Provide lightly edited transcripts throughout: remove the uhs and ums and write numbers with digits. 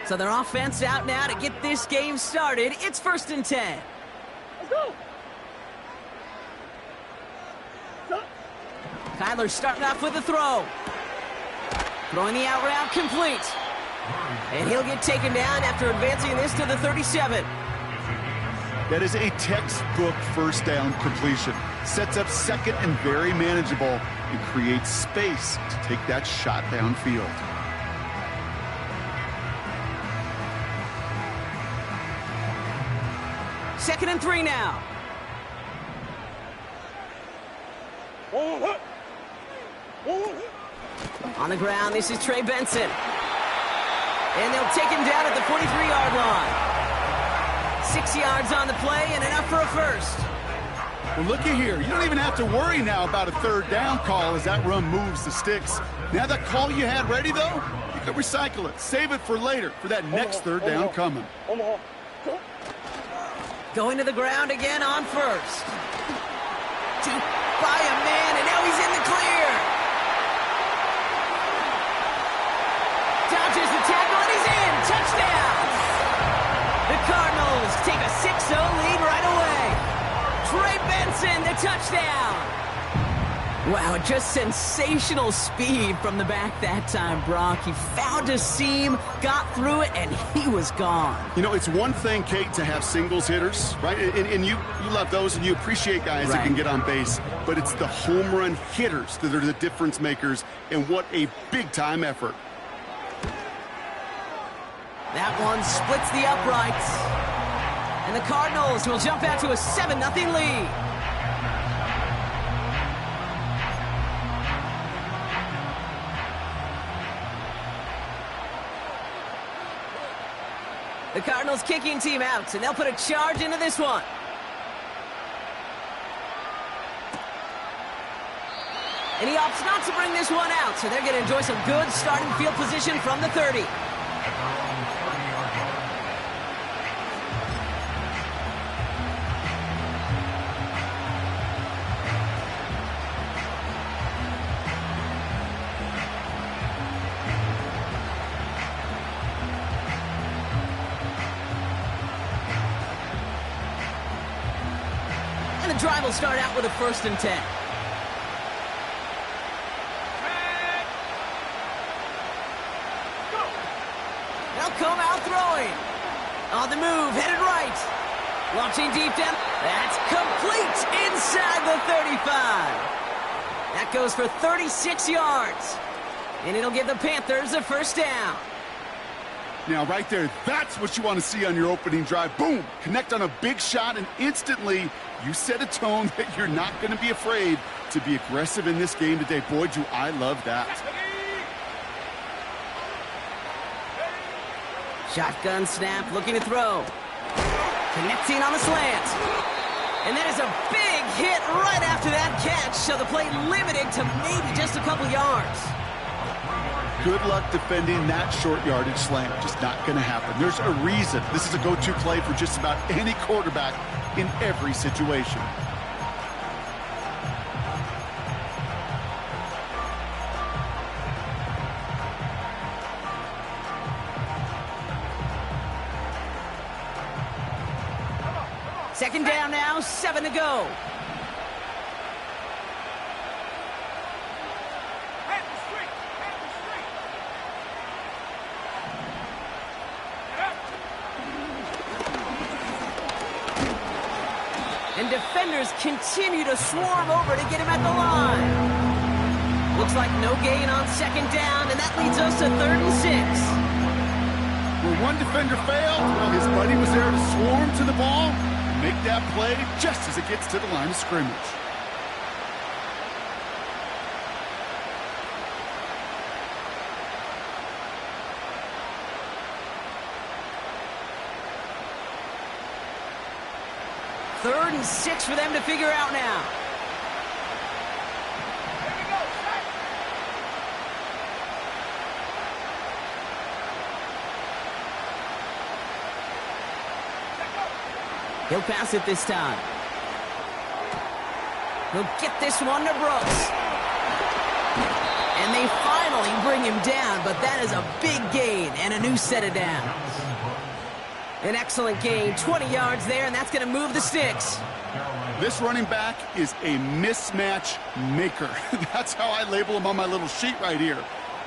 So their offense out now to get this game started. It's 1st and 10. Let's go. Kyler starting off with a throw. Throwing the out route complete. And he'll get taken down after advancing this to the 37. That is a textbook first down completion. Sets up second and very manageable and creates space to take that shot downfield. Second and 3 now. On the ground, this is Trey Benson. And they'll take him down at the 43-yard line. 6 yards on the play and enough for a first. Well, looky here. You don't even have to worry now about a third down call as that run moves the sticks. Now that call you had ready, though, you can recycle it. Save it for later for that next third down coming. Going to the ground again on first. Deep by a man, and now he's in the clear. Dodges the tackle, and he's in. Touchdown. The Cardinals take a 6-0 lead right away. Trey Benson, the touchdown. Wow, just sensational speed from the back that time, Brock. He found a seam, got through it, and he was gone. You know, it's one thing, Kate, to have singles hitters, right? And you love those, and you appreciate guys that can get on base. But it's the home run hitters that are the difference makers, and what a big-time effort. That one splits the uprights. And the Cardinals will jump out to a 7-0 lead. The Cardinals kicking team out, and they'll put a charge into this one. And he opts not to bring this one out, so they're going to enjoy some good starting field position from the 30. The drive will start out with a 1st and 10. They'll come out throwing. On the move, headed right. Launching deep down. That's complete inside the 35. That goes for 36 yards. And it'll give the Panthers a 1st down. Now, right there, that's what you want to see on your opening drive. Boom! Connect on a big shot, and instantly you set a tone that you're not going to be afraid to be aggressive in this game today. Boy, do I love that. Shotgun snap, looking to throw. Connecting on the slant. And that is a big hit right after that catch, so the play limited to maybe just a couple yards. Good luck defending that short yardage slant. Just not going to happen. There's a reason this is a go-to play for just about any quarterback in every situation. Second down now, 7 to go. And defenders continue to swarm over to get him at the line. Looks like no gain on second down, and that leads us to 3rd and 6. Where one defender failed, well, his buddy was there to swarm to the ball and make that play just as it gets to the line of scrimmage. Third and 6 for them to figure out now. He'll pass it this time. He'll get this one to Brooks. And they finally bring him down, but that is a big gain and a new set of downs. An excellent gain, 20 yards there, and that's going to move the sticks. This running back is a mismatch maker. That's how I label him on my little sheet right here.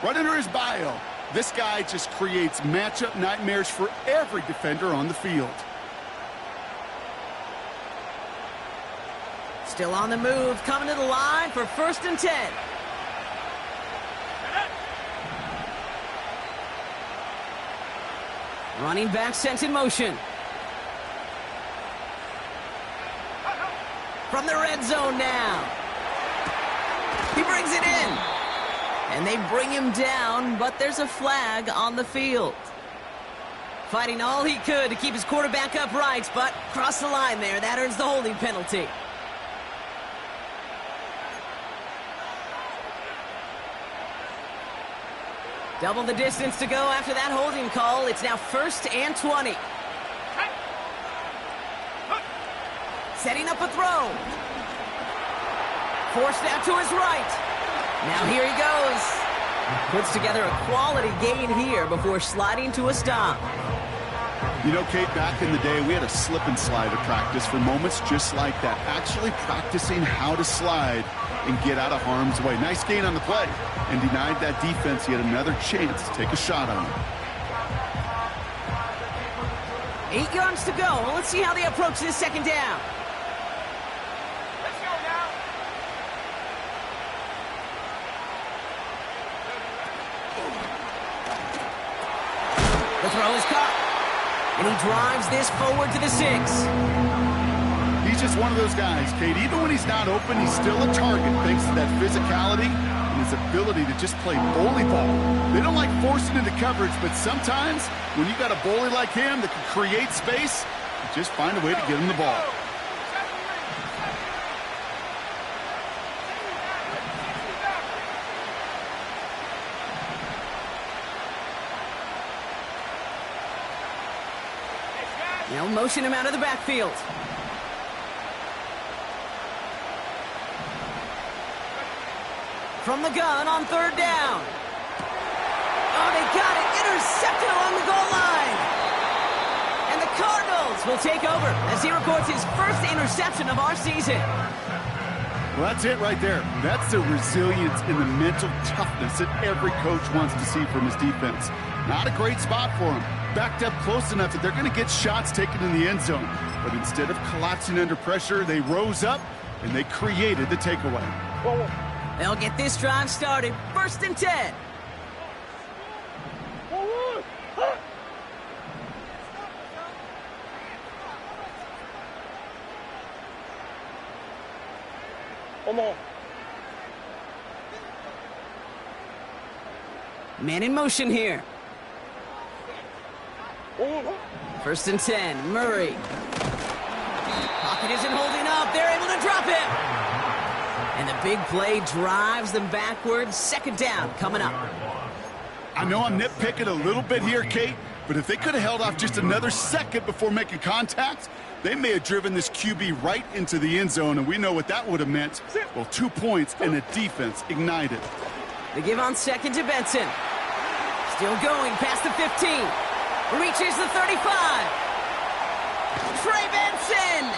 Right under his bio, this guy just creates matchup nightmares for every defender on the field. Still on the move, coming to the line for 1st and 10. Running back sent in motion. From the red zone now. He brings it in. And they bring him down, but there's a flag on the field. Fighting all he could to keep his quarterback upright, but crossed the line there. That earns the holding penalty. Double the distance to go after that holding call. It's now 1st and 20. Setting up a throw. Forced out to his right. Now here he goes. Puts together a quality gain here before sliding to a stop. You know, Kate, back in the day, we had a slip and slide at practice for moments just like that. Actually practicing how to slide and get out of harm's way. Nice gain on the play, and denied that defense yet another chance to take a shot on him. 8 yards to go. Let's see how they approach this 2nd down. Let's go now. The throw is caught. And he drives this forward to the 6. He's just one of those guys, Kate. Even when he's not open, he's still a target thanks to that physicality and his ability to just play bully ball. They don't like forcing into coverage, but sometimes when you got a bully like him that can create space, you just find a way to get him the ball. Now motion him out of the backfield. From the gun on 3rd down. Oh, they got it. Intercepted along the goal line. And the Cardinals will take over as he records his 1st interception of our season. Well, that's it right there. That's the resilience and the mental toughness that every coach wants to see from his defense. Not a great spot for him. Backed up close enough that they're going to get shots taken in the end zone. But instead of collapsing under pressure, they rose up and they created the takeaway. They'll get this drive started. 1st and 10. Man in motion here. 1st and 10. Murray. Pocket isn't holding up. They're able to drop it. And the big play drives them backwards. 2nd down coming up. I know I'm nitpicking a little bit here, Kate, but if they could have held off just another second before making contact, they may have driven this QB right into the end zone, and we know what that would have meant. Well, 2 points and a defense ignited. They give on 2nd to Benson. Still going past the 15. Reaches the 35. Trey Benson!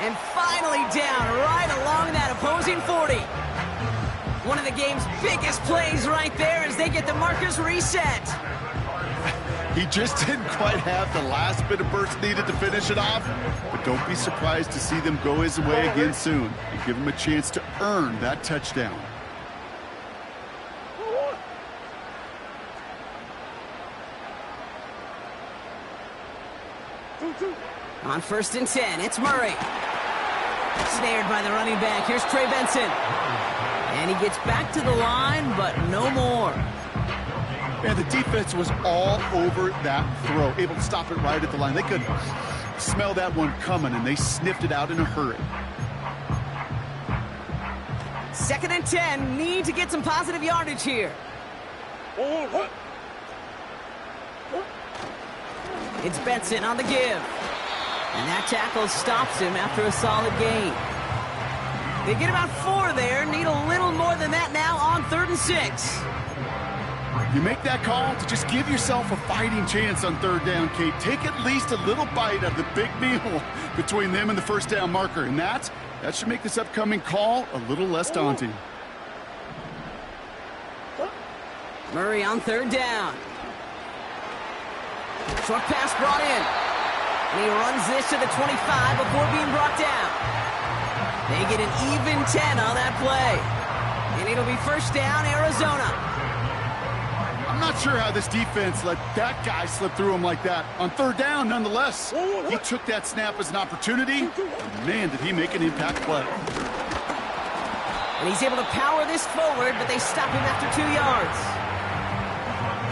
And finally down right along that opposing 40. One of the game's biggest plays right there as they get the markers reset. He just didn't quite have the last bit of burst needed to finish it off, but don't be surprised to see them go his way again soon and give him a chance to earn that touchdown. On 1st and 10, it's Murray. Snared by the running back. Here's Trey Benson. And he gets back to the line, but no more. Man, the defense was all over that throw, able to stop it right at the line. They could smell that one coming, and they sniffed it out in a hurry. 2nd and 10, need to get some positive yardage here. It's Benson on the give. And that tackle stops him after a solid gain. They get about 4 there, need a little more than than that now on 3rd and 6. You make that call to just give yourself a fighting chance on 3rd down, Kate. Take at least a little bite of the big meal between them and the 1st down marker, and that should make this upcoming call a little less daunting. Murray on 3rd down. Short pass brought in. And he runs this to the 25 before being brought down. They get an even 10 on that play. And it'll be 1st down, Arizona. I'm not sure how this defense let that guy slip through him like that. On 3rd down, nonetheless, he took that snap as an opportunity. And man, did he make an impact play. And he's able to power this forward, but they stop him after 2 yards.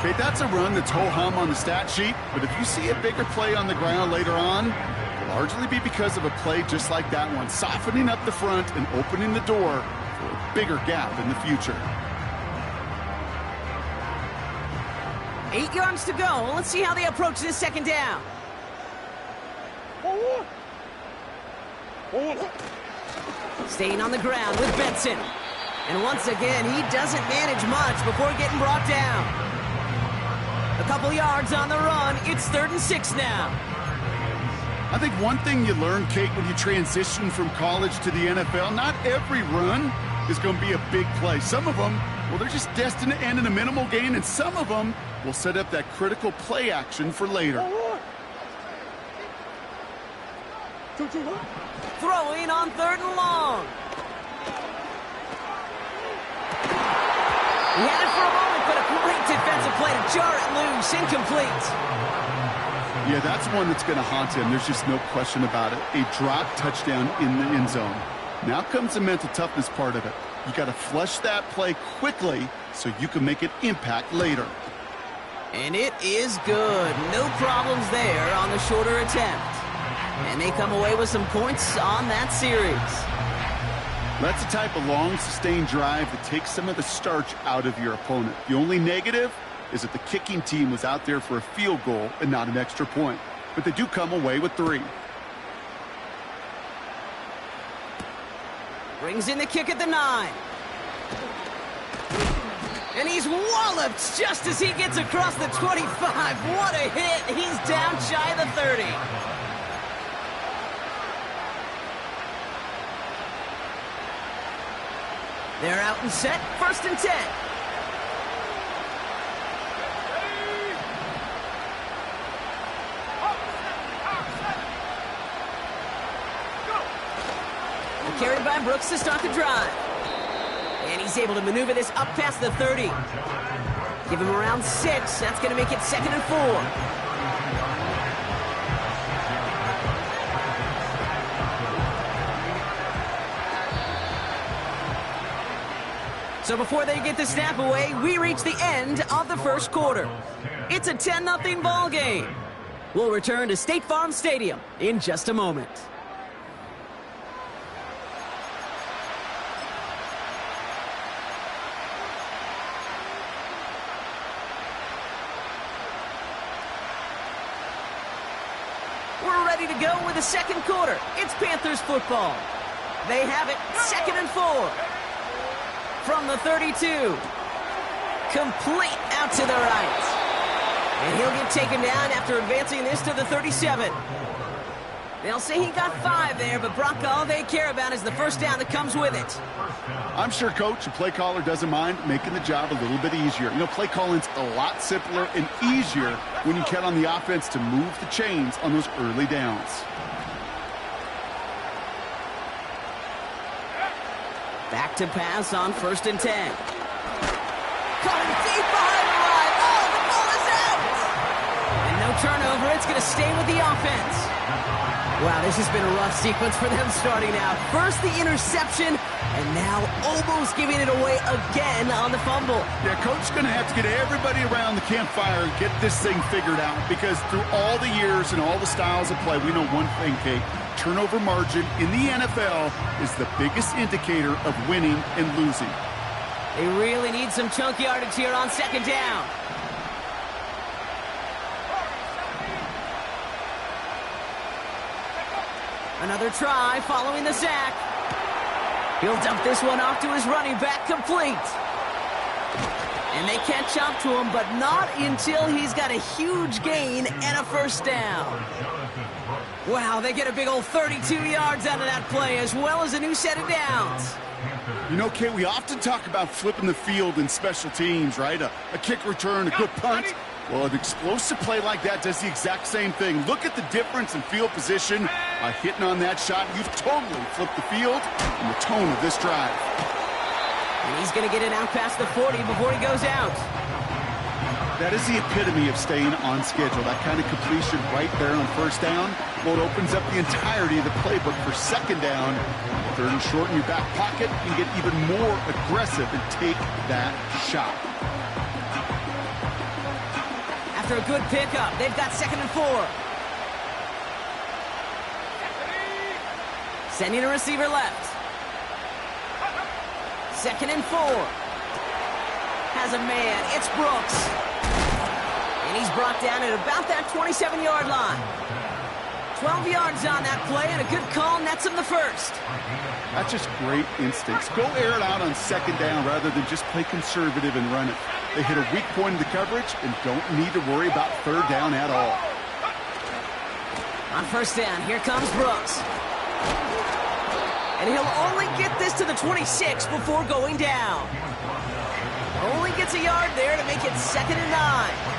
Okay, that's a run that's ho-hum on the stat sheet, but if you see a bigger play on the ground later on, it'll largely be because of a play just like that one, softening up the front and opening the door for a bigger gap in the future. 8 yards to go. Let's see how they approach this 2nd down. Staying on the ground with Benson. And once again, he doesn't manage much before getting brought down. A couple yards on the run. It's 3rd and 6 now. I think one thing you learn, Kate, when you transition from college to the NFL, not every run is going to be a big play. Some of them, well, they're just destined to end in a minimal gain, and some of them will set up that critical play action for later. Throwing on 3rd and long. He had it for a moment, but a great defensive play to jar it loose. Incomplete. Yeah, that's one that's going to haunt him. There's just no question about it. A drop touchdown in the end zone. Now comes the mental toughness part of it. You got to flush that play quickly so you can make an impact later. And it is good. No problems there on the shorter attempt. And they come away with some points on that series. That's the type of long, sustained drive that takes some of the starch out of your opponent. The only negative is that the kicking team was out there for a field goal and not an extra point. But they do come away with 3. Brings in the kick at the 9. And he's walloped just as he gets across the 25. What a hit. He's down shy of the 30. They're out and set. 1st and 10. Carried by Brooks to start the drive. And he's able to maneuver this up past the 30. Give him around 6. That's going to make it 2nd and 4. So before they get the snap away, we reach the end of the 1st quarter. It's a 10-0 ball game. We'll return to State Farm Stadium in just a moment. We're ready to go with the 2nd quarter. It's Panthers football. They have it 2nd and 4. From the 32. Complete out to the right. And he'll get taken down after advancing this to the 37. They'll say he got 5 there, but Brock, all they care about is the 1st down that comes with it. I'm sure, Coach, the play caller doesn't mind making the job a little bit easier. You know, play calling's a lot simpler and easier when you count on the offense to move the chains on those early downs. Back to pass on 1st and 10. Caught him deep behind the line. Oh, the ball is out! And no turnover. It's going to stay with the offense. Wow, this has been a rough sequence for them starting out. First the interception, and now almost giving it away again on the fumble. Yeah, Coach's going to have to get everybody around the campfire and get this thing figured out, because through all the years and all the styles of play, we know one thing, Kate. Turnover margin in the NFL is the biggest indicator of winning and losing. They really need some chunk yardage here on 2nd down. Another try following the sack. He'll dump this one off to his running back, complete. And they catch up to him, but not until he's got a huge gain and a first down. Wow, they get a big old 32 yards out of that play, as well as a new set of downs. You know, Kate, we often talk about flipping the field in special teams, right? A kick return, a good punt. Well, an explosive play like that does the exact same thing. Look at the difference in field position. By hitting on that shot, you've totally flipped the field and the tone of this drive. And he's going to get it out past the 40 before he goes out. That is the epitome of staying on schedule. That kind of completion right there on first down. Well, it opens up the entirety of the playbook for second down. Third and short in your back pocket. You can get even more aggressive and take that shot. After a good pickup, they've got 2nd and 4. Sending a receiver left. 2nd and 4. Has a man. It's Brooks. And he's brought down at about that 27-yard line. 12 yards on that play, and a good call nets him the first. That's just great instincts. Go air it out on second down rather than just play conservative and run it. They hit a weak point in the coverage and don't need to worry about third down at all. On first down, here comes Brooks. And he'll only get this to the 26 before going down. Only gets a yard there to make it 2nd and 9.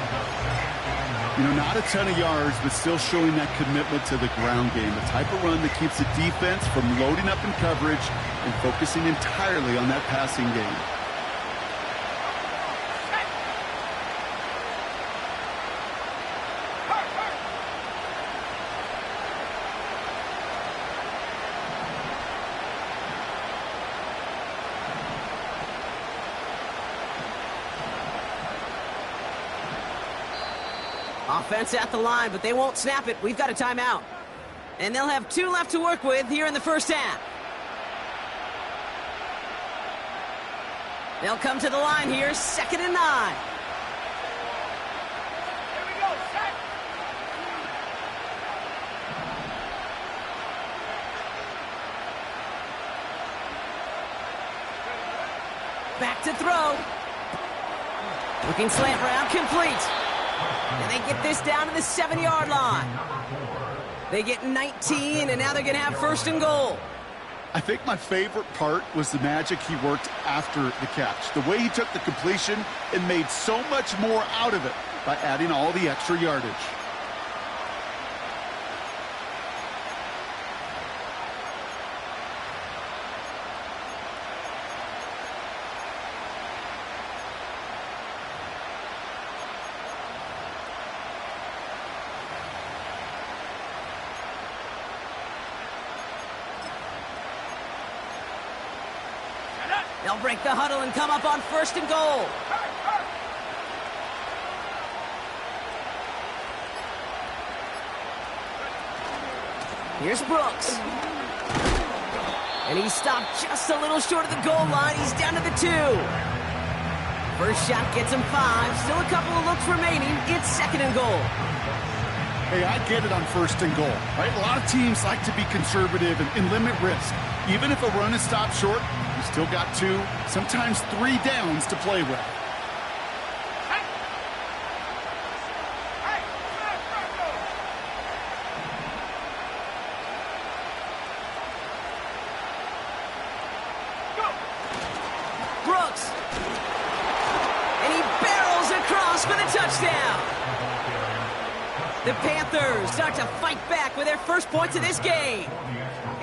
You know, not a ton of yards, but still showing that commitment to the ground game. The type of run that keeps the defense from loading up in coverage and focusing entirely on that passing game. Offense at the line, but they won't snap it. We've got a timeout. And they'll have 2 left to work with here in the first half. They'll come to the line here, 2nd and 9. Here we go, set. Back to throw. Looking slant route, complete. And they get this down to the 7-yard line. They get 19, and now they're going to have 1st and goal. I think my favorite part was the magic he worked after the catch. The way he took the completion and made so much more out of it by adding all the extra yardage. They'll break the huddle and come up on 1st and goal. Here's Brooks. And he's stopped just a little short of the goal line. He's down to the 2. First shot gets him 5. Still a couple of looks remaining. It's 2nd and goal. Hey, I get it on 1st and goal, right? A lot of teams like to be conservative and limit risk. Even if a run is stopped short, you still got 2, sometimes 3 downs to play with. Brooks. And he barrels across for the touchdown. The Panthers start to fight back with their first points of this game.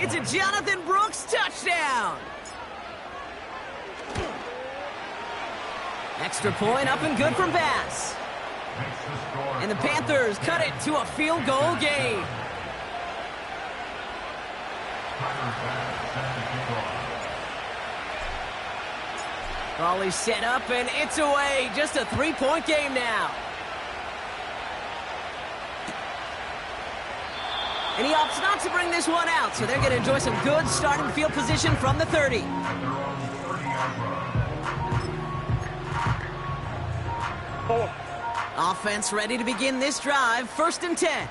It's a Jonathan Brooks touchdown. Extra point up and good from Bass. And the Panthers cut it to a field goal game. Crawley set up and it's away. Just a 3-point game now. And he opts not to bring this one out, so they're going to enjoy some good starting field position from the 30. Offense ready to begin this drive. 1st and 10.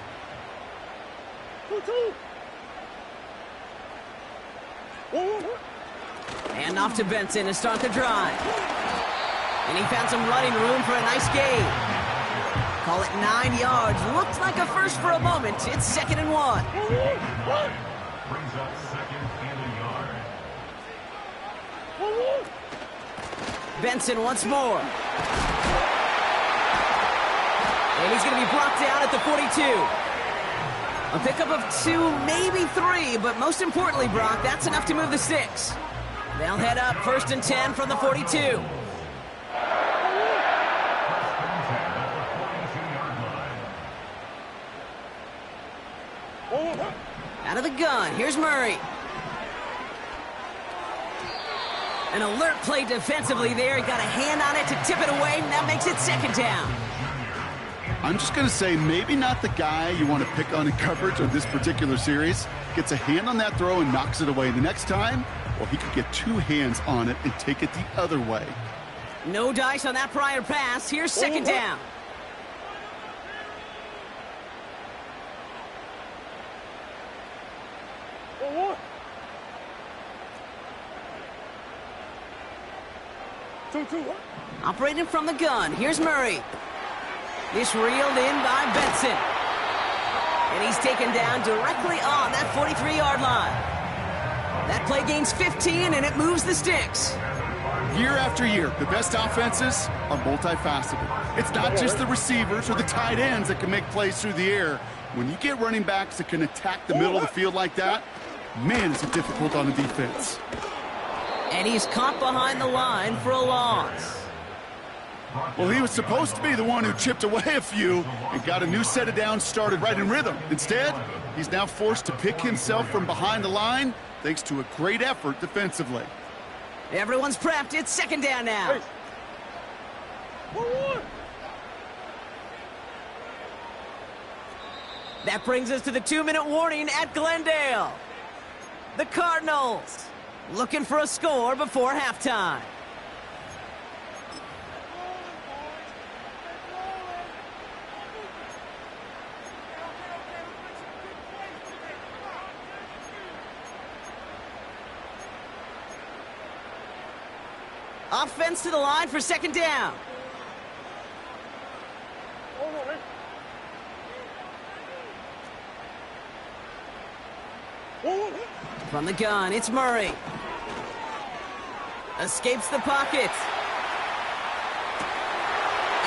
Wilson off to Benson to start the drive. And he found some running room for a nice gain. Call it 9 yards. Looked like a first for a moment. It's 2nd and 1. Brings up 2nd and a yard. Benson once more. And he's going to be brought down at the 42. A pickup of 2, maybe 3, but most importantly, Brock, that's enough to move the sticks. They'll head up 1st and 10 from the 42. Out of the gun, here's Murray. An alert play defensively there. He got a hand on it to tip it away, and that makes it 2nd down. I'm just going to say maybe not the guy you want to pick on in coverage of this particular series. Gets a hand on that throw and knocks it away. The next time, well, he could get 2 hands on it and take it the other way. No dice on that prior pass. Here's 2nd down. Operating from the gun. Here's Murray. This reeled in by Benson. And he's taken down directly on that 43-yard line. That play gains 15, and it moves the sticks. Year after year, the best offenses are multifaceted. It's not just the receivers or the tight ends that can make plays through the air. When you get running backs that can attack the middle of the field like that, man, is it difficult on the defense. And he's caught behind the line for a loss. Well, he was supposed to be the one who chipped away a few and got a new set of downs started right in rhythm. Instead, he's now forced to pick himself from behind the line thanks to a great effort defensively. Everyone's prepped. It's 2nd down now. That brings us to the 2-minute warning at Glendale. The Cardinals looking for a score before halftime. Offense to the line for 2nd down. From the gun, it's Murray. Escapes the pocket.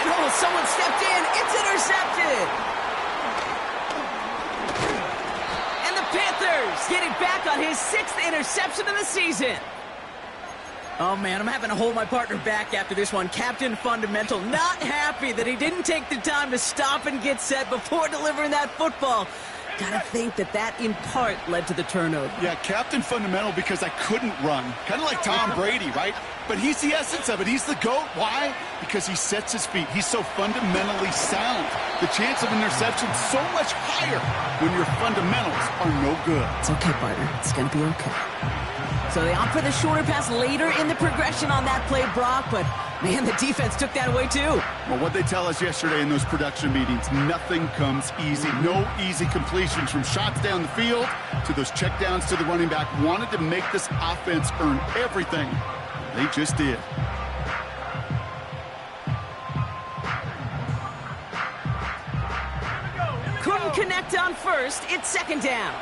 And oh, someone stepped in. It's intercepted. And the Panthers getting back on his 6th interception of the season. Oh, man, I'm having to hold my partner back after this one. Captain Fundamental not happy that he didn't take the time to stop and get set before delivering that football. Gotta think that in part led to the turnover. Yeah, Captain Fundamental because I couldn't run. Kind of like Tom Brady, right? But he's the essence of it. He's the GOAT. Why? Because he sets his feet. He's so fundamentally sound. The chance of interception so much higher when your fundamentals are no good. It's okay, partner. It's gonna be okay. So they opt for the shorter pass later in the progression on that play, Brock, but man, the defense took that away too. Well, what they tell us yesterday in those production meetings, nothing comes easy. No easy completions from shots down the field to those checkdowns to the running back. Wanted to make this offense earn everything. They just did. Couldn't connect on first. It's 2nd down.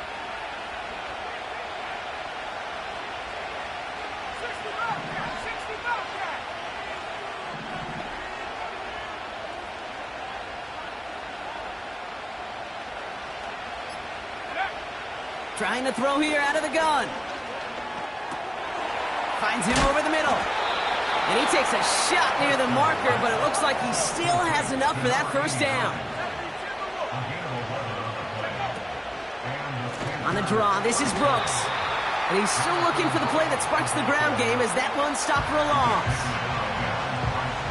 Trying to throw here out of the gun. Finds him over the middle. And he takes a shot near the marker, but it looks like he still has enough for that 1st down. On the draw, this is Brooks. And he's still looking for the play that sparks the ground game as that one stopped for a loss.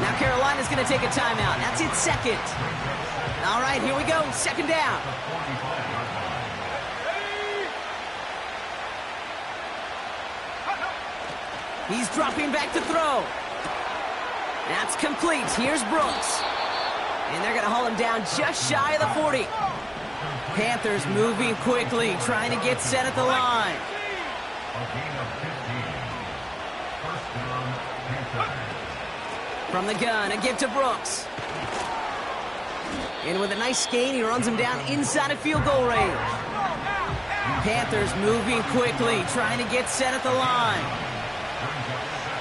Now Carolina's going to take a timeout. That's its 2nd. All right, here we go. 2nd down. He's dropping back to throw. That's complete. Here's Brooks. And they're going to haul him down just shy of the 40. Panthers moving quickly, trying to get set at the line. From the gun, a give to Brooks. And with a nice gain, he runs him down inside of field goal range. Panthers moving quickly, trying to get set at the line.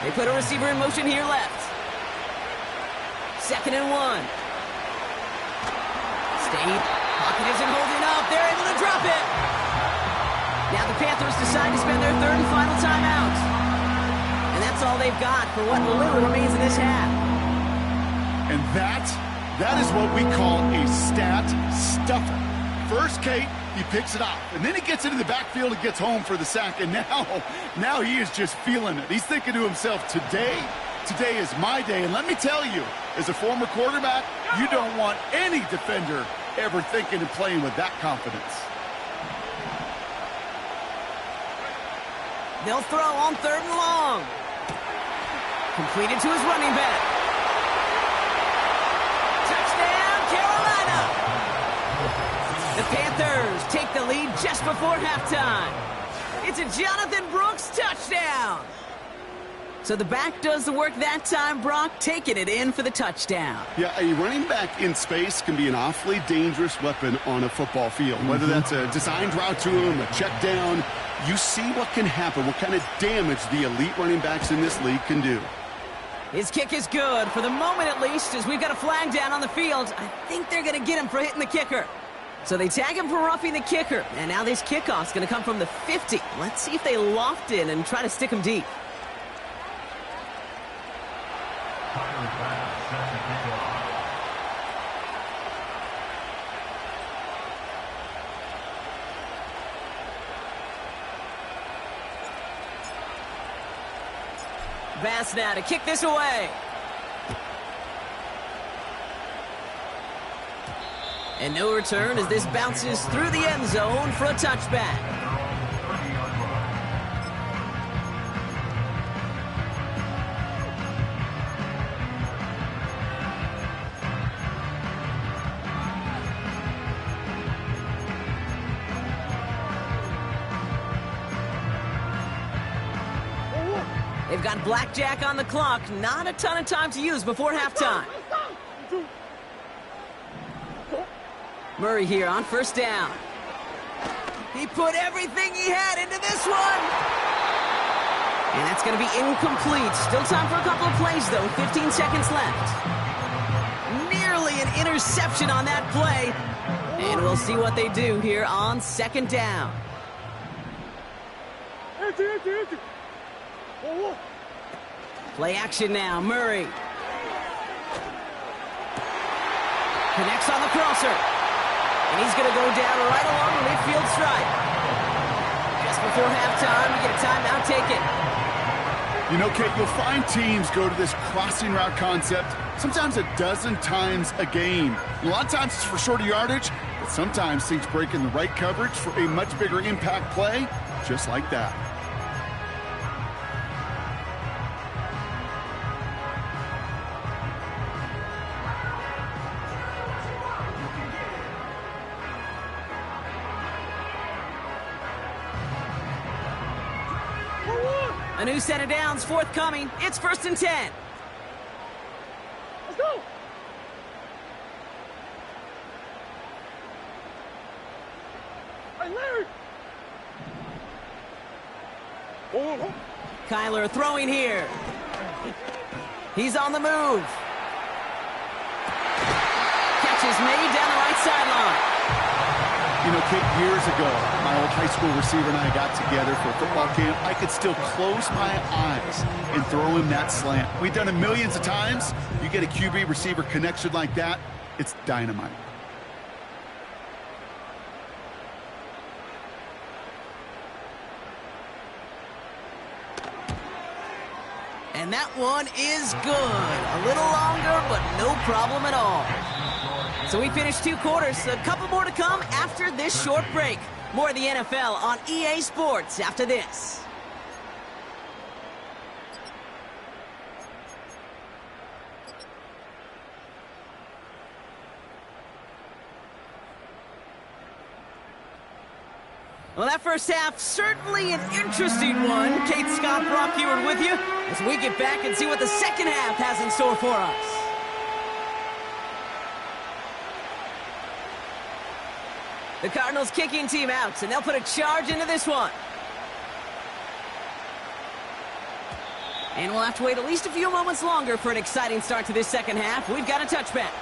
They put a receiver in motion here left. 2nd and 1. State, pocket isn't holding up. They're able to drop it. Now the Panthers decide to spend their 3rd and final timeout. And that's all they've got for what little remains in this half. And that is what we call a stat stuffer. First, Kate, he picks it off, and then he gets into the backfield and gets home for the sack, and now he is just feeling it. He's thinking to himself, today is my day, and let me tell you, as a former quarterback, you don't want any defender ever thinking and playing with that confidence. They'll throw on 3rd and long. Completed to his running back. Touchdown, Carolina! The Panthers take the lead just before halftime. It's a Jonathan Brooks touchdown. So the back does the work that time, Brock, taking it in for the touchdown. Yeah, a running back in space can be an awfully dangerous weapon on a football field. Whether that's a designed route to him, a check down, you see what can happen, what kind of damage the elite running backs in this league can do. His kick is good, for the moment at least, as we've got a flag down on the field. I think they're going to get him for hitting the kicker. So they tag him for roughing the kicker, and now this kickoff's going to come from the 50. Let's see if they loft in and try to stick him deep. Bass now to kick this away. And no return as this bounces through the end zone for a touchback. They've got blackjack on the clock. Not a ton of time to use before halftime. Murray here on 1st down. He put everything he had into this one. And that's going to be incomplete. Still time for a couple of plays, though. 15 seconds left. Nearly an interception on that play. And we'll see what they do here on 2nd down. Play action now, Murray. Connects on the crosser. And he's going to go down right along the midfield stripe. Just before halftime, we get a timeout taken. You know, Kate, you'll find teams go to this crossing route concept sometimes a dozen times a game. A lot of times it's for shorter yardage, but sometimes things break in the right coverage for a much bigger impact play, just like that. A new set of downs forthcoming. It's 1st and 10. Let's go. Hey, Larry. Oh. Kyler throwing here. He's on the move. Catch is made down the right sideline. You know, Kate, years ago, my old high school receiver and I got together for a football camp. I could still close my eyes and throw him that slant. We've done it millions of times. You get a QB receiver connection like that, it's dynamite. And that one is good. A little longer, but no problem at all. So we finished 2 quarters. A couple more to come after this short break. More of the NFL on EA Sports after this. Well, that first half, certainly an interesting one. Kate Scott, Brock Heward with you as we get back and see what the second half has in store for us. The Cardinals kicking team out, and they'll put a charge into this one. And we'll have to wait at least a few moments longer for an exciting start to this second half. We've got a touchback.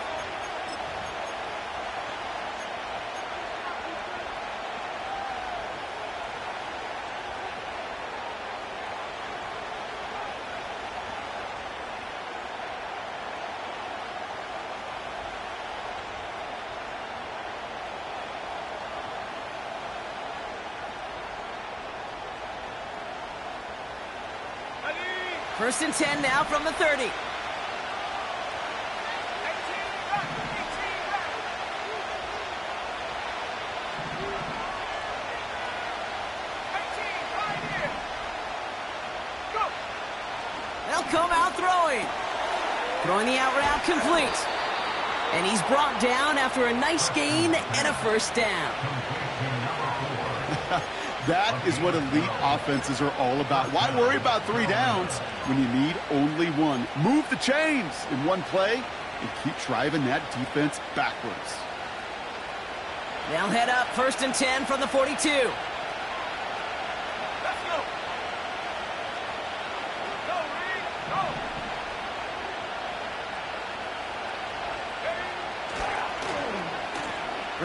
First and 10 now from the 30. They'll come out throwing. Throwing the out route complete. And he's brought down after a nice gain and a first down. That is what elite offenses are all about. Why worry about 3 downs when you need only one? Move the chains in one play and keep driving that defense backwards. They'll head up first and 10 from the 42. Let's go. Go, Reed. Go.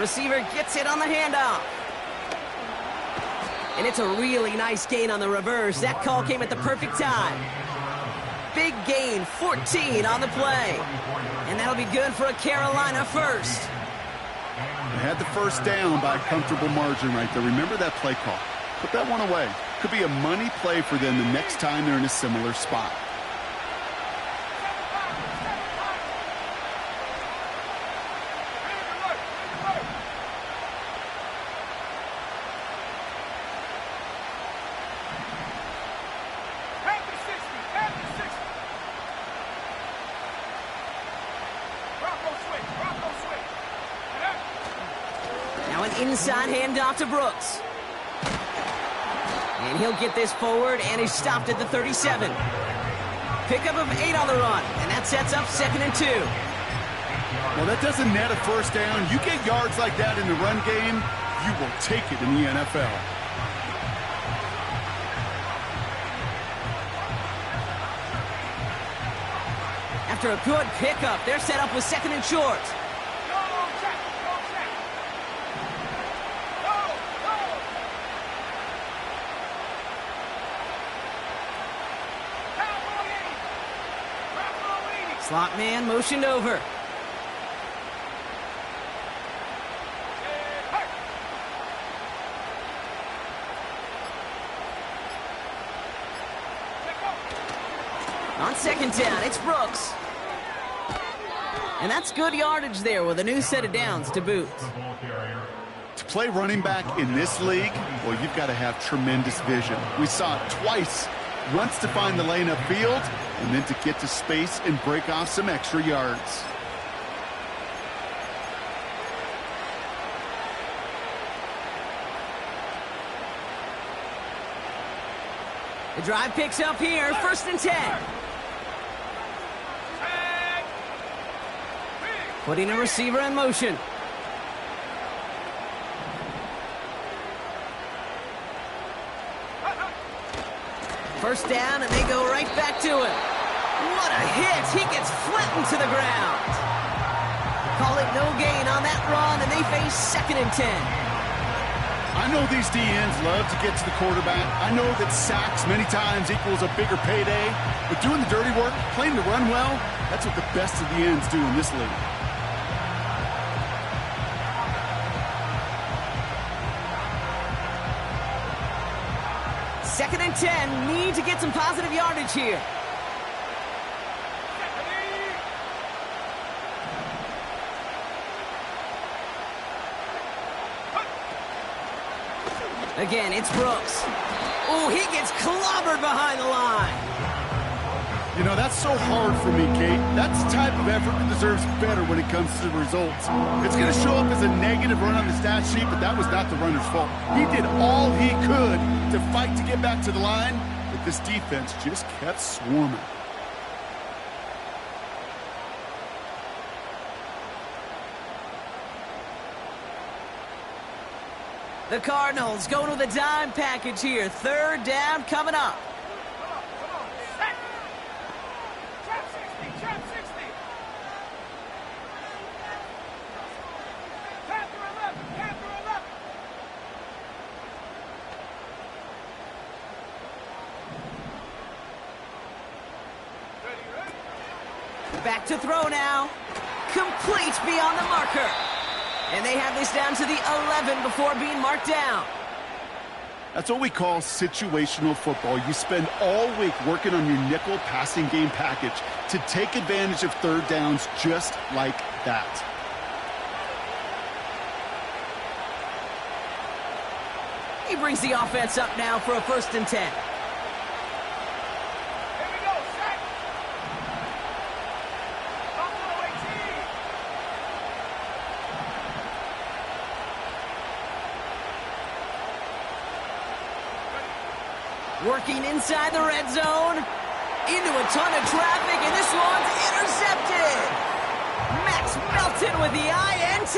Receiver gets it on the handoff. And it's a really nice gain on the reverse. That call came at the perfect time. Big gain, 14 on the play. And that'll be good for a Carolina first. They had the first down by a comfortable margin right there. Remember that play call. Put that one away. Could be a money play for them the next time they're in a similar spot. Inside handoff to Brooks. And he'll get this forward, and he's stopped at the 37. Pickup of 8 on the run, and that sets up 2nd and 2. Well, that doesn't net a first down. You get yards like that in the run game, you will take it in the NFL. After a good pickup, they're set up with 2nd and short. Slot man motioned over. On 2nd down, it's Brooks. And that's good yardage there with a new set of downs to boot. To play running back in this league, well, you've got to have tremendous vision. We saw it twice. Once to find the lane upfield, and then to get to space and break off some extra yards. The drive picks up here, 1st and 10. Putting a receiver in motion. First down, and they go right back to him. What a hit! He gets flattened to the ground. Call it no gain on that run, and they face 2nd and 10. I know these DNs love to get to the quarterback. I know that sacks many times equals a bigger payday. But doing the dirty work, playing to run well, that's what the best of the ends do in this league. Second and 10, need to get some positive yardage here. Again, it's Brooks. Oh, he gets clobbered behind the line. You know, that's so hard for me, Kate. That's the type of effort that deserves better when it comes to the results. It's going to show up as a negative run on the stat sheet, but that was not the runner's fault. He did all he could to fight to get back to the line, but this defense just kept swarming. The Cardinals going with a dime package here. Third down coming up. Back to throw now. Complete beyond the marker. And they have this down to the 11 before being marked down. That's what we call situational football. You spend all week working on your nickel passing game package to take advantage of third downs just like that. He brings the offense up now for a 1st and 10. Working inside the red zone, into a ton of traffic, and this one's intercepted. Max Melton with the INT.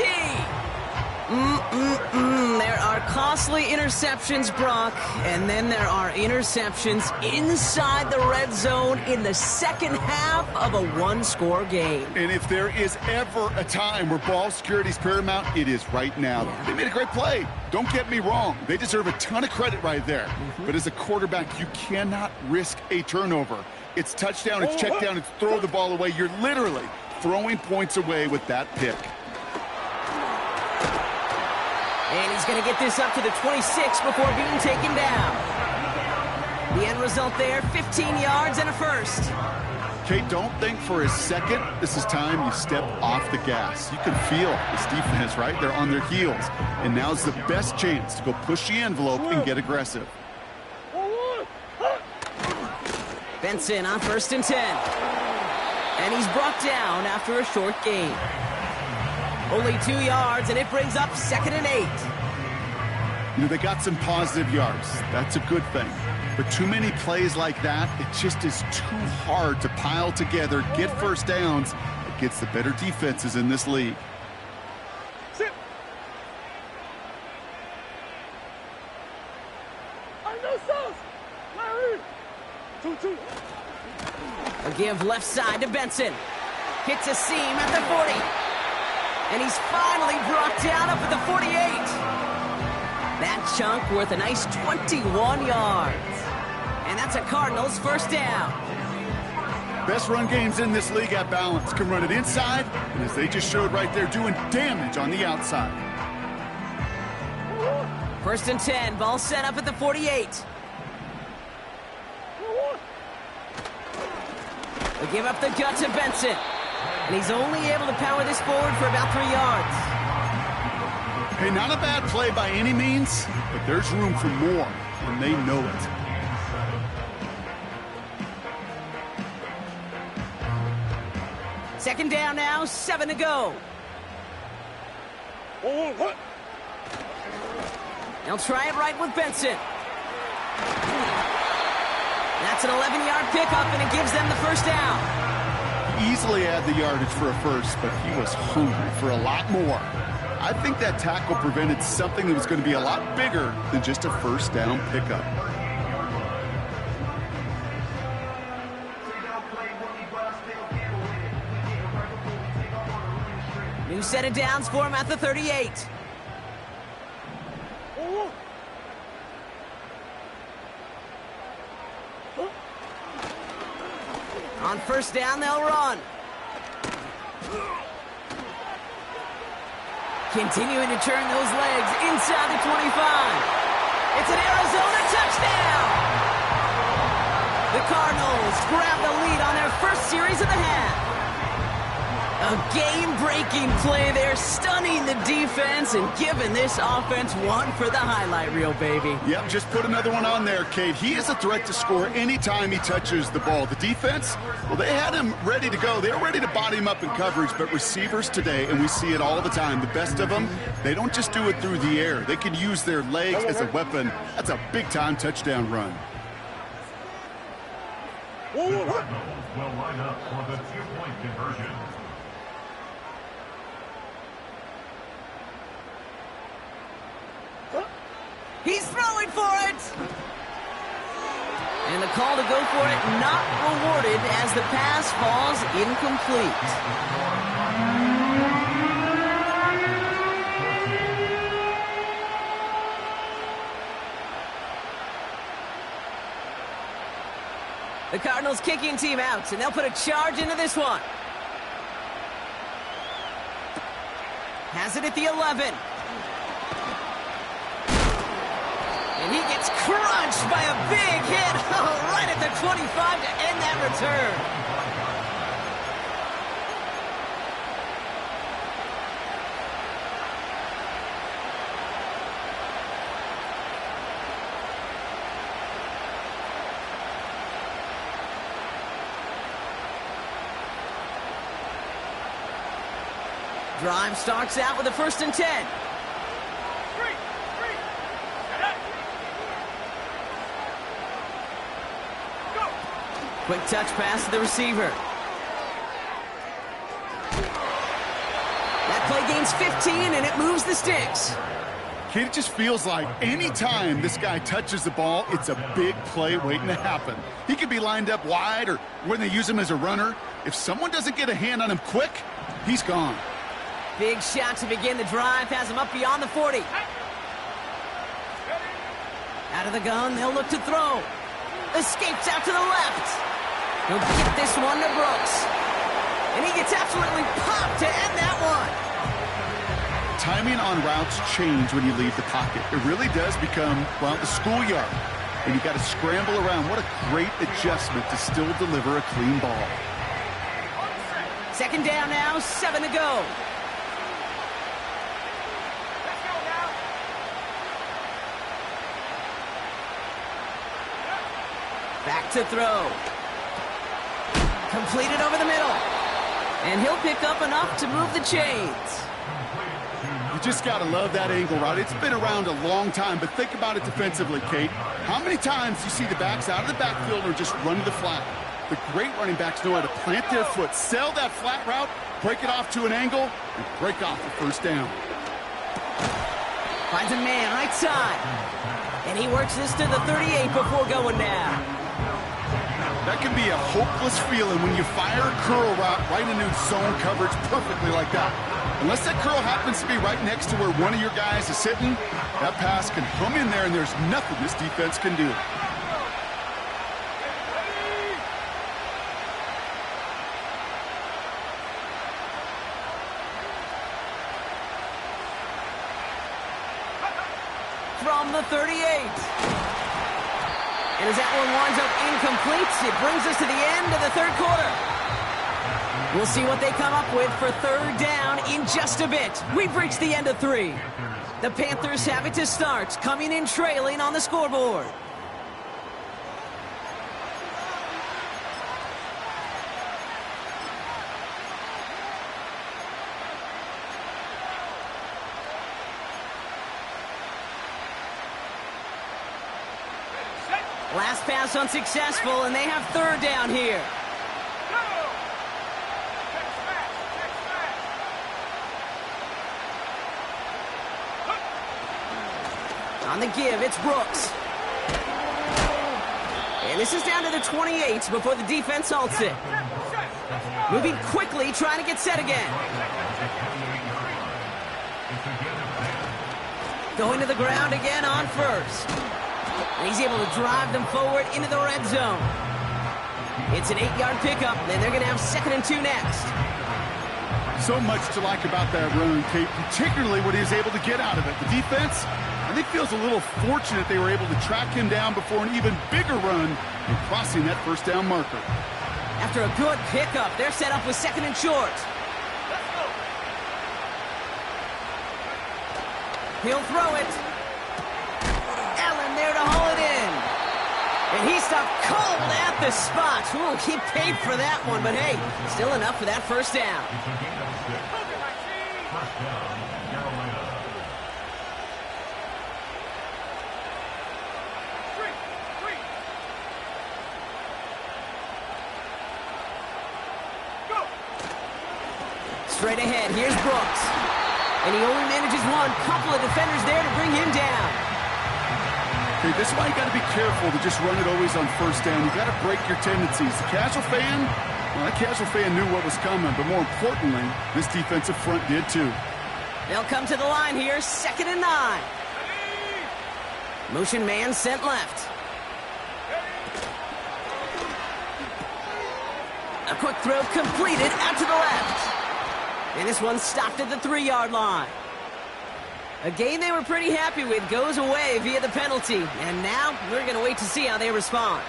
There are costly interceptions, Brock, and then there are interceptions inside the red zone in the second half of a one-score game. And if there is ever a time where ball security is paramount, it is right now. They made a great play. Don't get me wrong. They deserve a ton of credit right there. But as a quarterback, you cannot risk a turnover. It's touchdown, it's check down, it's throw the ball away. You're literally throwing points away with that pick. And he's going to get this up to the 26 before being taken down. The end result there, 15 yards and a 1st. Kate, don't think for a second this is time you step off the gas. You can feel this defense, right? They're on their heels. And now's the best chance to go push the envelope and get aggressive. Benson on 1st and 10. And he's brought down after a short gain. Only 2 yards, and it brings up 2nd and 8. You know, they got some positive yards. That's a good thing. But too many plays like that, it just is too hard to pile together, get 1st downs. It gets the better defenses in this league. A give left side to Benson. Hits a seam at the 40. And he's finally brought down up at the 48. That chunk worth a nice 21 yards. And that's a Cardinals 1st down. Best run games in this league at balance. Can run it inside, and as they just showed right there, doing damage on the outside. 1st and 10, ball set up at the 48. They give up the gut to Benson. And he's only able to power this forward for about 3 yards. Hey, not a bad play by any means, but there's room for more, and they know it. Second down now, 7 to go. They'll try it right with Benson. That's an 11-yard pickup, and it gives them the 1st down. Easily had the yardage for a 1st, but he was hungry for a lot more. I think that tackle prevented something that was going to be a lot bigger than just a 1st down pickup. New set of downs for him at the 38. On 1st down, they'll run. Continuing to turn those legs inside the 25. It's an Arizona touchdown. The Cardinals grab the lead on their 1st series of the half. A A game-breaking play there, stunning the defense and giving this offense one for the highlight reel, baby. Yep, just put another one on there, Kate. He is a threat to score anytime he touches the ball. The defense, well, they had him ready to go. They're ready to body him up in coverage, but receivers today, and we see it all the time, the best of them, they don't just do it through the air. They can use their legs as a weapon. That's a big-time touchdown run. The Cardinals will line up for the two-point conversion. He's throwing for it! And the call to go for it not rewarded as the pass falls incomplete. The Cardinals kicking team out, and they'll put a charge into this one. Has it at the 11. And he gets crunched by a big hit right at the 25 to end that return. Drive starts out with a 1st and 10. Quick touch pass to the receiver. That play gains 15, and it moves the sticks. Kid, it just feels like any time this guy touches the ball, it's a big play waiting to happen. He could be lined up wide, or when they use him as a runner, if someone doesn't get a hand on him quick, he's gone. Big shot to begin the drive, has him up beyond the 40. Out of the gun, they'll look to throw. Escapes out to the left. He'll get this one to Brooks. And he gets absolutely popped to end that one. Timing on routes change when you leave the pocket. It really does become, well, the schoolyard. And you got to scramble around. What a great adjustment to still deliver a clean ball. 2nd down now, 7 to go. Back to throw. Completed over the middle. And he'll pick up enough to move the chains. You just got to love that angle, right? It's been around a long time, but think about it defensively, Kate. How many times do you see the backs out of the backfield or just run to the flat? The great running backs know how to plant their foot, sell that flat route, break it off to an angle, and break off the 1st down. Finds a man right side. And he works this to the 38 before going down. That can be a hopeless feeling when you fire a curl route right into zone coverage perfectly like that. Unless that curl happens to be right next to where one of your guys is sitting, that pass can hum in there and there's nothing this defense can do. From the 38. And as that one winds up incomplete, it brings us to the end of the 3rd quarter. We'll see what they come up with for 3rd down in just a bit. We've reached the end of 3. The Panthers have it to start, coming in trailing on the scoreboard. Last pass unsuccessful, and they have 3rd down here. On the give, it's Brooks. And this is down to the 28 before the defense halts it. Moving quickly, trying to get set again. Going to the ground again on 1st. And he's able to drive them forward into the red zone. It's an 8-yard pickup, and they're going to have 2nd and 2 next. So much to like about that run, Kate, particularly what he was able to get out of it. The defense, I think, feels a little fortunate they were able to track him down before an even bigger run and crossing that 1st down marker. After a good pickup, they're set up with 2nd and short. He'll throw it. Allen there to haul it in. And he stopped cold at the spot. Ooh, he paid for that one, but hey, still enough for that first down. It's a gain of 6. First down, Carolina. Straight ahead, here's Brooks. And he only manages one. Couple of defenders there to bring him down. Okay, this is why you got to be careful to just run it always on first down. You got to break your tendencies. The casual fan, well, that casual fan knew what was coming, but more importantly, this defensive front did too. They'll come to the line here, 2nd and 9. Motion man sent left. A quick throw completed out to the left. And this one stopped at the 3-yard line. A game they were pretty happy with goes away via the penalty. And now we're going to wait to see how they respond.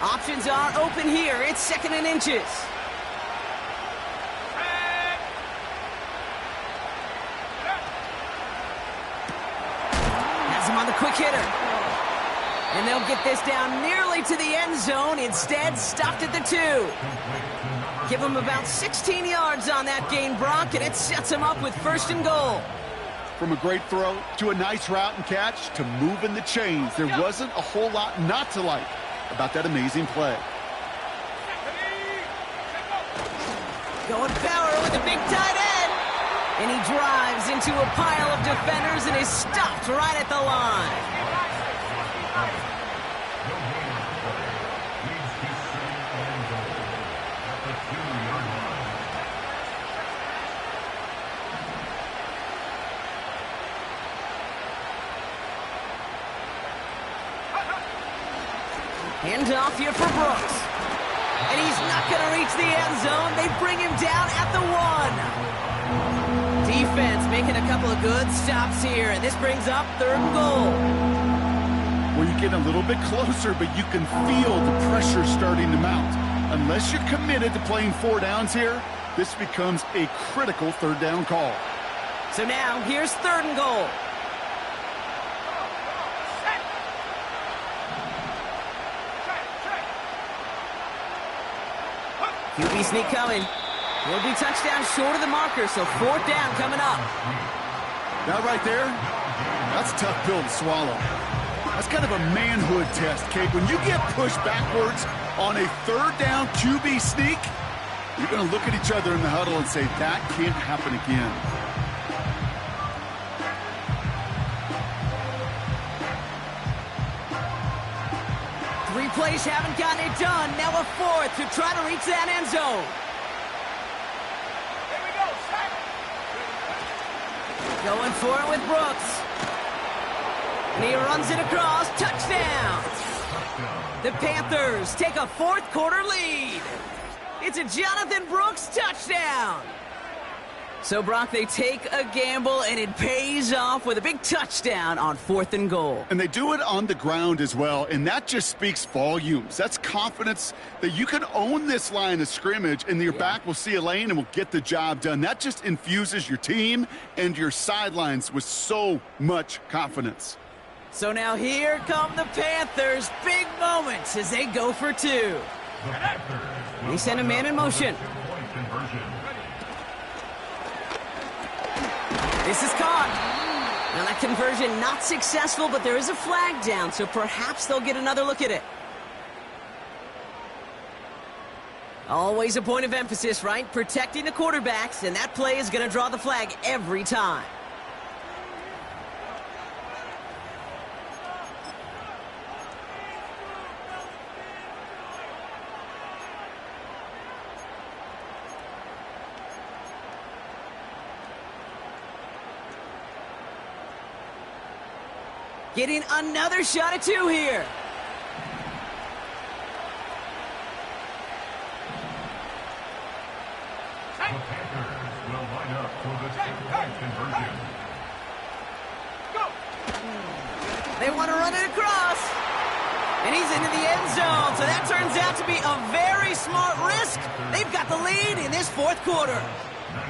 Options are open here. It's 2nd and inches. Has him on the quick hitter. And they'll get this down nearly to the end zone. Instead, stopped at the 2. Give them about 16 yards on that gain, Brock, and it sets them up with 1st and goal. From a great throw to a nice route and catch to moving the chains, there wasn't a whole lot not to like about that amazing play. Going power with a big tight end. And he drives into a pile of defenders and is stopped right at the line. Hand off here for Brooks. And he's not going to reach the end zone. They bring him down at the 1. Defense making a couple of good stops here. And this brings up 3rd and goal. Well, you get a little bit closer, but you can feel the pressure starting to mount. Unless you're committed to playing 4 downs here, this becomes a critical 3rd down call. So now, here's 3rd and goal. QB sneak coming. Will be touchdown short of the marker, so 4th down coming up. That right there, that's a tough pill to swallow. That's kind of a manhood test, Kate. When you get pushed backwards on a 3rd down QB sneak, you're going to look at each other in the huddle and say, that can't happen again. Three plays haven't gotten it done. Now a 4th to try to reach that end zone. Here we go, sack. Going for it with Brooks. And he runs it across. Touchdown. The Panthers take a 4th quarter lead. It's a Jonathan Brooks touchdown. So, Brock, they take a gamble, and it pays off with a big touchdown on 4th and goal. And they do it on the ground as well, and that just speaks volumes. That's confidence that you can own this line of scrimmage, and your back will see a lane and will get the job done. That just infuses your team and your sidelines with so much confidence. So now here come the Panthers. Big moments as they go for 2. They send a man in motion. This is caught. Now that conversion not successful, but there is a flag down, so perhaps they'll get another look at it. Always a point of emphasis, right? Protecting the quarterbacks, and that play is going to draw the flag every time. Getting another shot at 2 here. The Panthers will line up for the 2-point conversion. They want to run it across. And he's into the end zone, so that turns out to be a very smart risk. They've got the lead in this fourth quarter.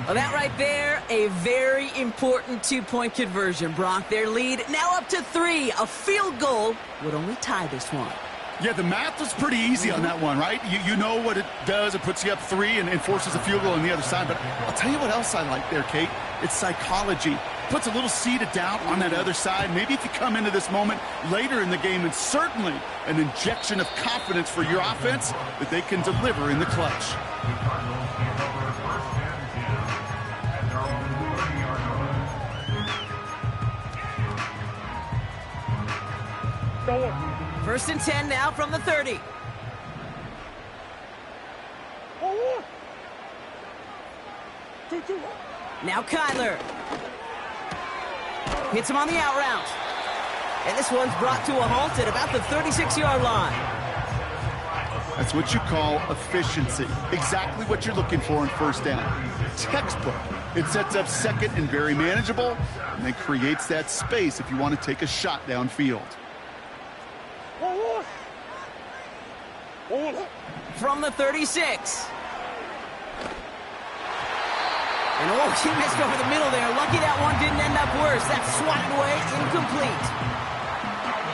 Well, that right there, a very important two-point conversion, Brock. Their lead now up to 3. A field goal would only tie this one. Yeah, the math was pretty easy on that one, right? You know what it does. It puts you up 3 and forces a field goal on the other side. But I'll tell you what else I like there, Kate. It's psychology. Puts a little seed of doubt on that other side. Maybe if you come into this moment later in the game, and certainly an injection of confidence for your offense that they can deliver in the clutch. First and 10 now from the 30. Now Kyler. Hits him on the out route. And this one's brought to a halt at about the 36-yard line. That's what you call efficiency. Exactly what you're looking for in first down. Textbook. It sets up second and very manageable, and then creates that space if you want to take a shot downfield. From the 36. And he missed over the middle there. Lucky that one didn't end up worse. That's swatted away, incomplete.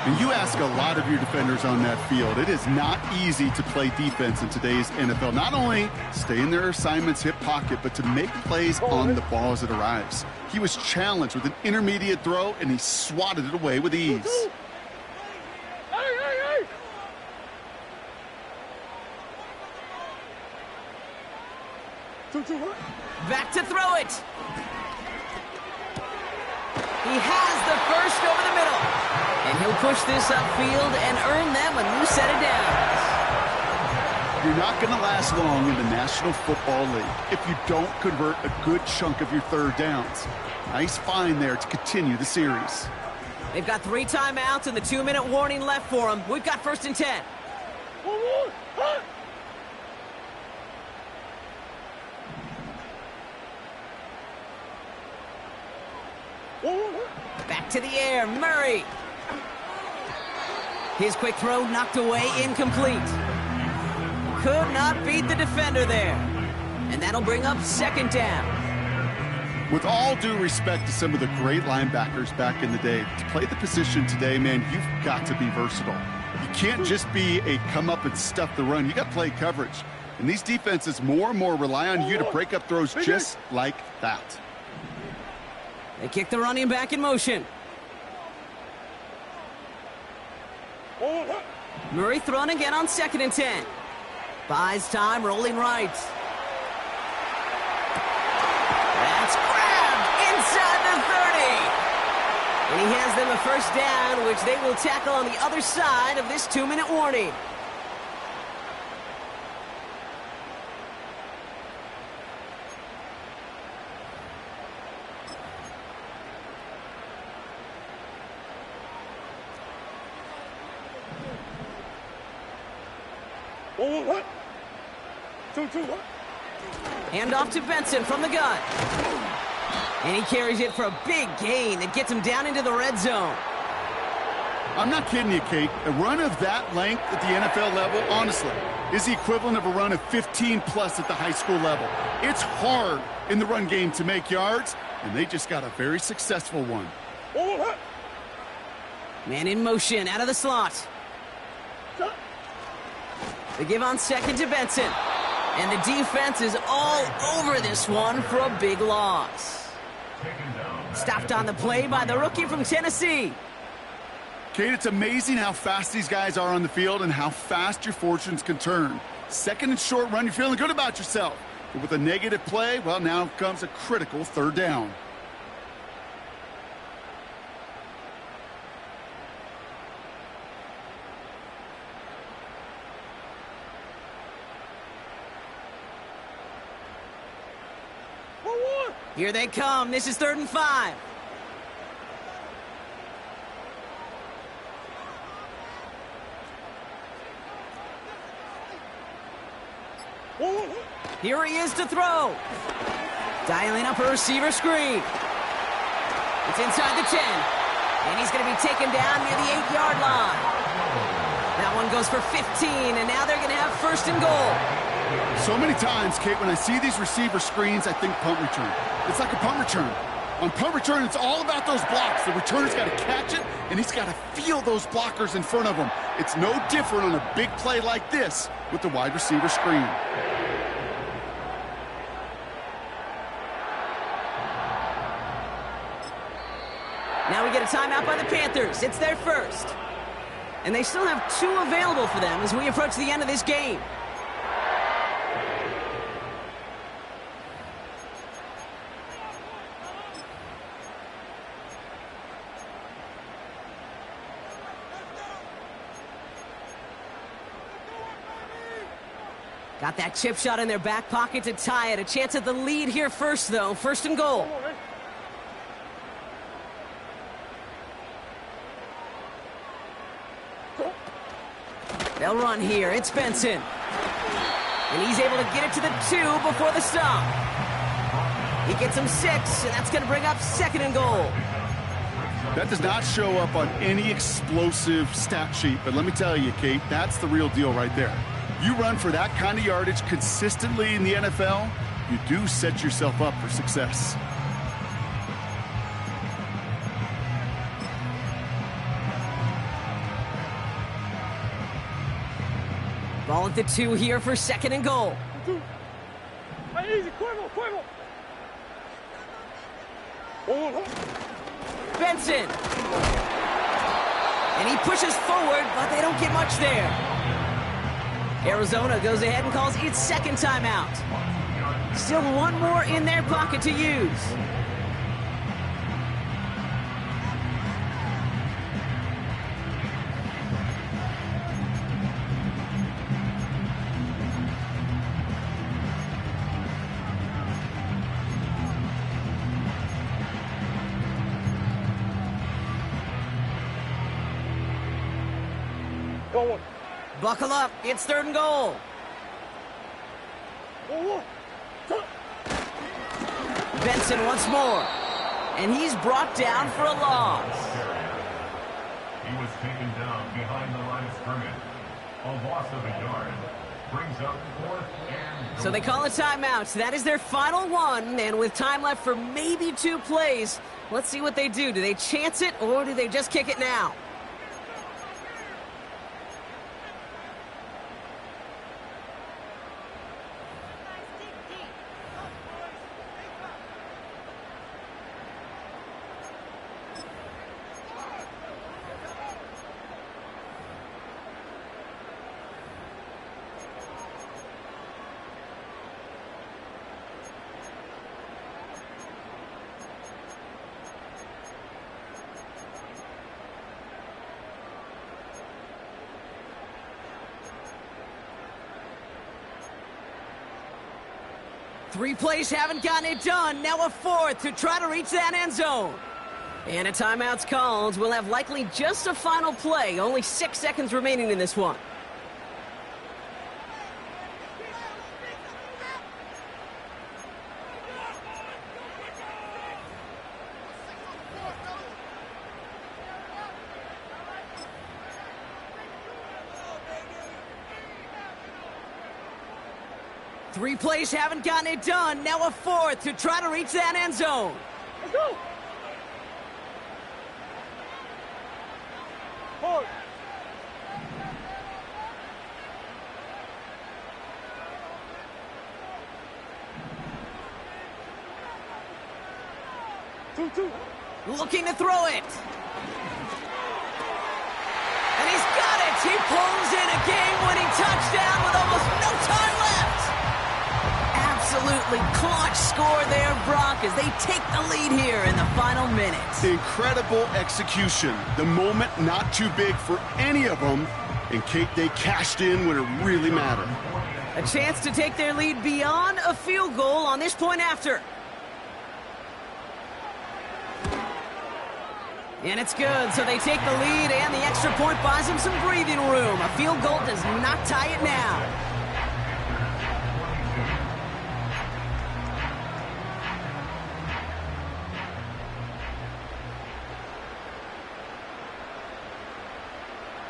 And you ask a lot of your defenders on that field. It is not easy to play defense in today's NFL. Not only stay in their assignments, hip pocket, but to make plays on the ball as it arrives. He was challenged with an intermediate throw, and he swatted it away with ease. Back to throw it. He has the first over the middle. And he'll push this upfield and earn them a new set of downs. You're not going to last long in the National Football League if you don't convert a good chunk of your third downs. Nice find there to continue the series. They've got 3 timeouts and the 2-minute warning left for them. We've got first and 10. Back to the air, Murray. His quick throw knocked away, incomplete. Could not beat the defender there. And that'll bring up second down. With all due respect to some of the great linebackers back in the day, to play the position today, man, you've got to be versatile. You can't just be a come up and stuff the run. You got to play coverage. And these defenses more and more rely on you to break up throws just like that. They kick the running back in motion. Murray thrown again on second and 10. Buys time, rolling right. That's grabbed inside the 30. And he has them a first down, which they will tackle on the other side of this 2-minute warning. Hand off to Benson from the gun. And he carries it for a big gain that gets him down into the red zone. I'm not kidding you, Kate. A run of that length at the NFL level, honestly, is the equivalent of a run of 15-plus at the high school level. It's hard in the run game to make yards, and they just got a very successful one. Man in motion, out of the slot. They give on second to Benson. And the defense is all over this one for a big loss. Stopped on the play by the rookie from Tennessee. Kate, it's amazing how fast these guys are on the field and how fast your fortunes can turn. Second and short run, you're feeling good about yourself. But with a negative play, well, now comes a critical third down. Here they come. This is 3rd and 5. Here he is to throw. Dialing up a receiver screen. It's inside the 10. And he's going to be taken down near the 8-yard line. That goes for 15, and now they're going to have first and goal. So many times, Kate, when I see these receiver screens, I think punt return. It's like a punt return. On punt return, it's all about those blocks. The returner's got to catch it, and he's got to feel those blockers in front of him. It's no different on a big play like this with the wide receiver screen. Now we get a timeout by the Panthers. It's their first. And they still have 2 available for them as we approach the end of this game. Got that chip shot in their back pocket to tie it. A chance at the lead here first, though. First and goal. They'll run here. It's Benson. And he's able to get it to the 2 before the stop. He gets him 6, and that's going to bring up second and goal. That does not show up on any explosive stat sheet, but let me tell you, Kate, that's the real deal right there. You run for that kind of yardage consistently in the NFL, you do set yourself up for success. Ball at the 2 here for second and goal. Easy, Cuervo. Benson. And he pushes forward, but they don't get much there. Arizona goes ahead and calls its second timeout. Still 1 more in their pocket to use. Go on. Buckle up, it's third and goal. Benson once more. And he's brought down for a loss. He was taken down behind the line of scrimmage. A loss of a yard. Brings up 4th and goal. So they call a timeout. That is their final one. And with time left for maybe 2 plays, let's see what they do. Do they chance it or do they just kick it now? Three plays haven't gotten it done. Now a 4th to try to reach that end zone. And a timeout's called. We'll have likely just a final play. Only 6 seconds remaining in this one. Three plays haven't gotten it done. Now a 4th to try to reach that end zone. Let's go. Forward. Two. Looking to throw it. And he's got it. He pulls in a game-winning touchdown with almost no time left. Absolutely clutch score there, Brock, as they take the lead here in the final minutes. Incredible execution. The moment not too big for any of them. And Kate, they cashed in when it really mattered. A chance to take their lead beyond a field goal on this point after. And it's good, so they take the lead, and the extra point buys them some breathing room. A field goal does not tie it now.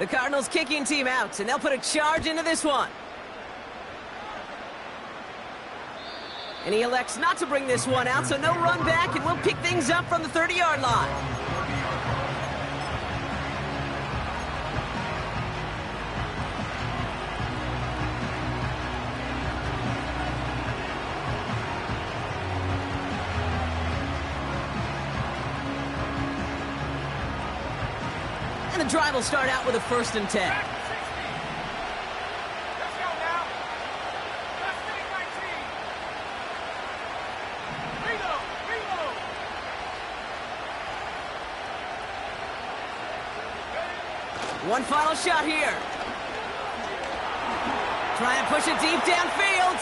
The Cardinals kicking team out, and they'll put a charge into this one. And he elects not to bring this one out, so no run back, and we'll pick things up from the 30-yard line. And the drive will start out with a 1st and 10. Let's go now. Let's finish my team. Reload. One final shot here. Try and push it deep downfield.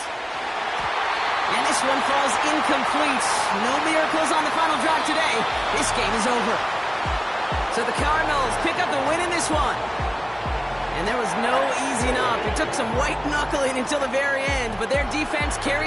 And this one falls incomplete. No miracles on the final drive today. This game is over. So the Cardinals pick up the win in this one. And there was no easing up. It took some white knuckling until the very end, but their defense carried